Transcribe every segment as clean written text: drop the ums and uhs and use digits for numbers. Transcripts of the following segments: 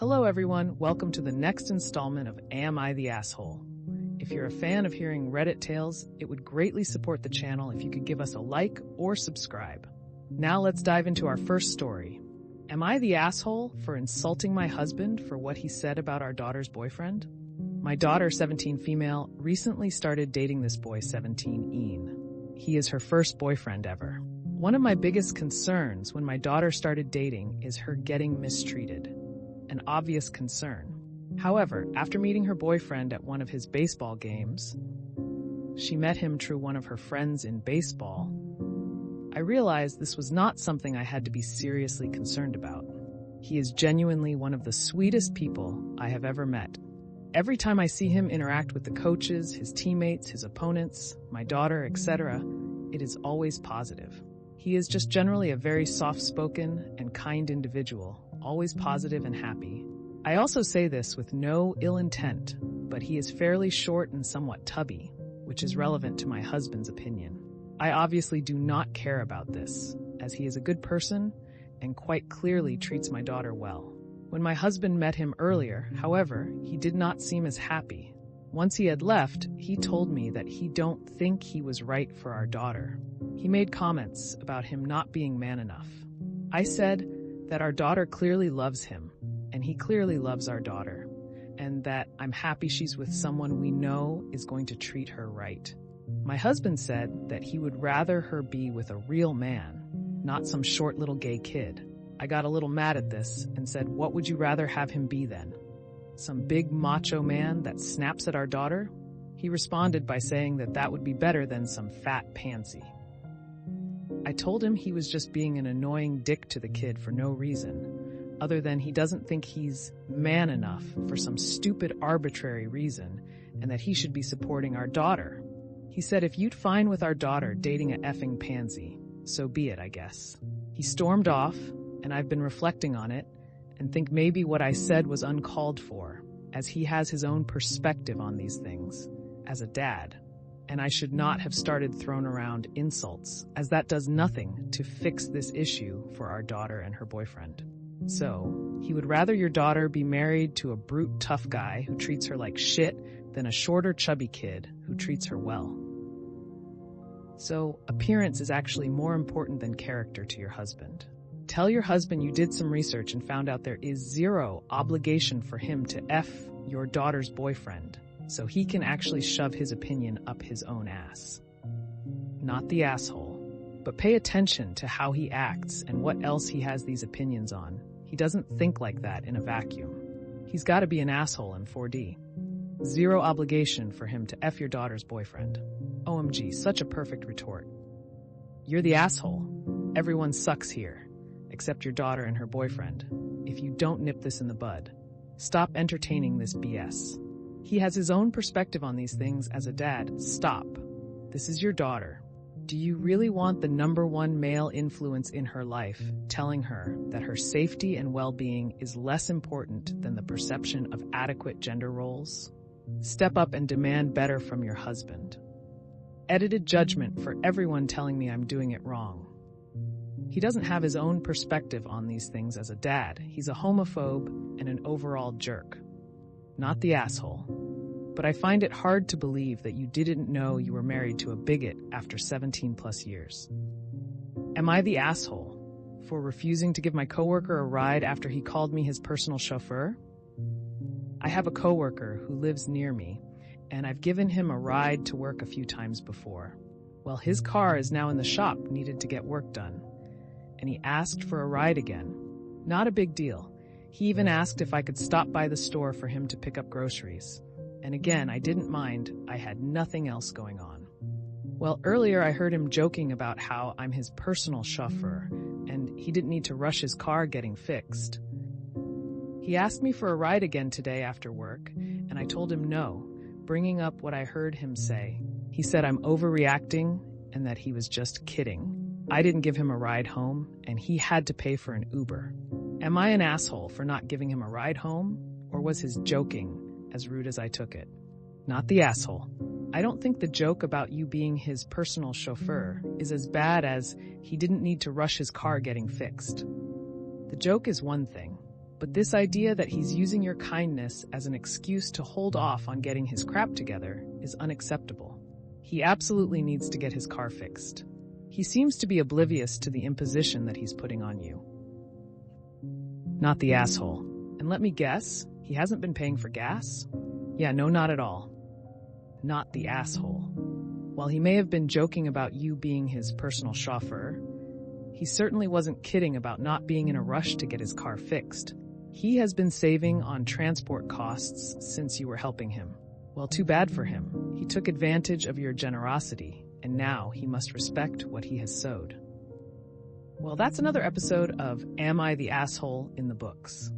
Hello everyone, welcome to the next installment of Am I the Asshole? If you're a fan of hearing Reddit tales, it would greatly support the channel if you could give us a like or subscribe. Now let's dive into our first story. Am I the asshole for insulting my husband for what he said about our daughter's boyfriend? My daughter, 17 female, recently started dating this boy, 17 Ian. He is her first boyfriend ever. One of my biggest concerns when my daughter started dating is her getting mistreated. An obvious concern. However, after meeting her boyfriend at one of his baseball games, she met him through one of her friends in baseball, I realized this was not something I had to be seriously concerned about. He is genuinely one of the sweetest people I have ever met. Every time I see him interact with the coaches, his teammates, his opponents, my daughter, etc., it is always positive. He is just generally a very soft-spoken and kind individual, always positive and happy. I also say this with no ill intent, but he is fairly short and somewhat tubby, which is relevant to my husband's opinion. I obviously do not care about this, as he is a good person and quite clearly treats my daughter well. When my husband met him earlier, however, he did not seem as happy. Once he had left, he told me that he don't think he was right for our daughter. He made comments about him not being man enough. I said that our daughter clearly loves him, and he clearly loves our daughter, and that I'm happy she's with someone we know is going to treat her right. My husband said that he would rather her be with a real man, not some short little gay kid. I got a little mad at this and said, what would you rather have him be then? Some big macho man that snaps at our daughter? He responded by saying that that would be better than some fat pansy. I told him he was just being an annoying dick to the kid for no reason, other than he doesn't think he's man enough for some stupid arbitrary reason, and that he should be supporting our daughter. He said if you'd fine with our daughter dating a effing pansy, so be it, I guess. He stormed off, and I've been reflecting on it, and think maybe what I said was uncalled for, as he has his own perspective on these things, as a dad. And I should not have started throwing around insults, as that does nothing to fix this issue for our daughter and her boyfriend. So, he would rather your daughter be married to a brute tough guy who treats her like shit than a shorter chubby kid who treats her well. So, appearance is actually more important than character to your husband. Tell your husband you did some research and found out there is zero obligation for him to F your daughter's boyfriend, so he can actually shove his opinion up his own ass. Not the asshole, but pay attention to how he acts and what else he has these opinions on. He doesn't think like that in a vacuum. He's got to be an asshole in 4D. Zero obligation for him to F your daughter's boyfriend. OMG, such a perfect retort. You're the asshole. Everyone sucks here, except your daughter and her boyfriend. If you don't nip this in the bud, stop entertaining this BS. He has his own perspective on these things as a dad. Stop. This is your daughter. Do you really want the #1 male influence in her life telling her that her safety and well-being is less important than the perception of adequate gender roles? Step up and demand better from your husband. Edited judgment for everyone telling me I'm doing it wrong. He doesn't have his own perspective on these things as a dad. He's a homophobe and an overall jerk. Not the asshole. But I find it hard to believe that you didn't know you were married to a bigot after 17 plus years. Am I the asshole for refusing to give my coworker a ride after he called me his personal chauffeur? I have a coworker who lives near me, and I've given him a ride to work a few times before. Well, his car is now in the shop, needed to get work done, and he asked for a ride again. Not a big deal. He even asked if I could stop by the store for him to pick up groceries. And again, I didn't mind. I had nothing else going on. Well, earlier I heard him joking about how I'm his personal chauffeur, and he didn't need to rush his car getting fixed. He asked me for a ride again today after work, and I told him no, bringing up what I heard him say. He said I'm overreacting and that he was just kidding. I didn't give him a ride home, and he had to pay for an Uber. Am I an asshole for not giving him a ride home, or was his joking as rude as I took it? Not the asshole. I don't think the joke about you being his personal chauffeur is as bad as he didn't need to rush his car getting fixed. The joke is one thing, But this idea that he's using your kindness as an excuse to hold off on getting his crap together is unacceptable. He absolutely needs to get his car fixed. He seems to be oblivious to the imposition that he's putting on you. Not the asshole. And let me guess, he hasn't been paying for gas? Yeah, no, not at all. Not the asshole. While he may have been joking about you being his personal chauffeur, he certainly wasn't kidding about not being in a rush to get his car fixed. He has been saving on transport costs since you were helping him. Well, too bad for him. He took advantage of your generosity, and now he must respect what he has sowed. Well, that's another episode of Am I the Asshole in the books.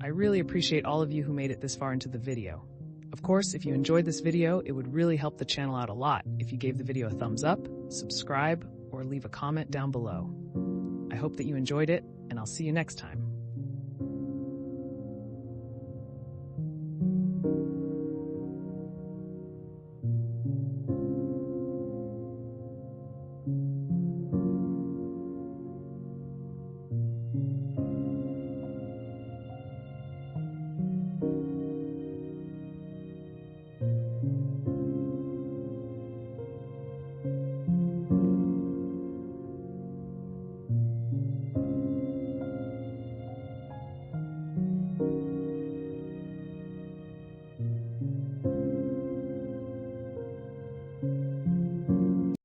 I really appreciate all of you who made it this far into the video. Of course, if you enjoyed this video, it would really help the channel out a lot if you gave the video a thumbs up, subscribe, or leave a comment down below. I hope that you enjoyed it, and I'll see you next time.